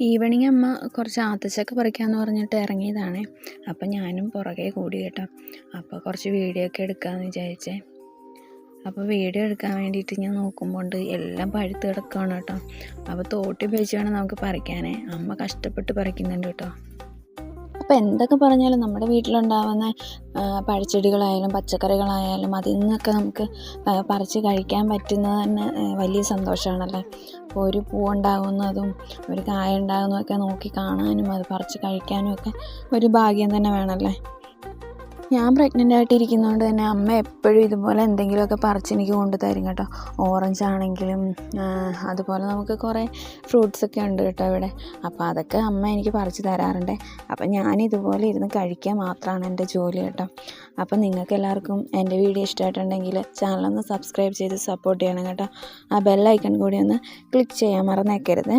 Evening അമ്മ കുറച്ച് ആത്തച്ചക്ക പറിക്കാമെന്ന് പറഞ്ഞിട്ട് ഇറങ്ങിയതാണേ. അപ്പം ഞാനും പുറകെ കൂടി കേട്ടോ. അപ്പോൾ കുറച്ച് വീഡിയോ ഒക്കെ എടുക്കാമെന്ന് വിചാരിച്ചേ. അപ്പോൾ വീഡിയോ എടുക്കാൻ വേണ്ടിയിട്ട് ഞാൻ നോക്കുമ്പോൾ എല്ലാം പഴുത്ത് കിടക്കുകയാണ് കേട്ടോ. അപ്പോൾ തോട്ടി ഉപയോഗിച്ച് വേണം നമുക്ക് പറിക്കാനേ. അമ്മ കഷ്ടപ്പെട്ട് പറിക്കുന്നുണ്ട് കേട്ടോ. അപ്പോൾ എന്തൊക്കെ പറഞ്ഞാലും നമ്മുടെ വീട്ടിലുണ്ടാകുന്ന പഴച്ചെടികളായാലും പച്ചക്കറികളായാലും അതിൽ നിന്നൊക്കെ നമുക്ക് പറിച്ച് കഴിക്കാൻ പറ്റുന്നത് തന്നെ വലിയ സന്തോഷമാണല്ലേ. അപ്പോൾ ഒരു പൂവുണ്ടാകുന്നതും ഒരു കായ ഉണ്ടാകുന്നതൊക്കെ നോക്കി കാണാനും അത് പറിച്ച് കഴിക്കാനും ഒക്കെ ഒരു ഭാഗ്യം തന്നെ വേണമല്ലേ. ഞാൻ പ്രഗ്നൻ്റ് ആയിട്ടിരിക്കുന്നതുകൊണ്ട് തന്നെ അമ്മ എപ്പോഴും ഇതുപോലെ എന്തെങ്കിലുമൊക്കെ പറിച്ച് എനിക്ക് കൊണ്ടു തരും കേട്ടോ. ഓറഞ്ച് ആണെങ്കിലും അതുപോലെ നമുക്ക് കുറേ ഫ്രൂട്ട്സൊക്കെ ഉണ്ട് കേട്ടോ ഇവിടെ. അപ്പോൾ അതൊക്കെ അമ്മ എനിക്ക് പറിച്ച് തരാറുണ്ട്. അപ്പം ഞാനിതുപോലെ ഇരുന്ന് കഴിക്കുക മാത്രമാണ് എൻ്റെ ജോലി കേട്ടോ. അപ്പം നിങ്ങൾക്ക് എല്ലാവർക്കും എൻ്റെ വീഡിയോ ഇഷ്ടമായിട്ടുണ്ടെങ്കിൽ ചാനലൊന്ന് സബ്സ്ക്രൈബ് ചെയ്ത് സപ്പോർട്ട് ചെയ്യണം കേട്ടോ. ആ ബെല്ലൈക്കൺ കൂടി ഒന്ന് ക്ലിക്ക് ചെയ്യാൻ മറന്നേക്കരുത്.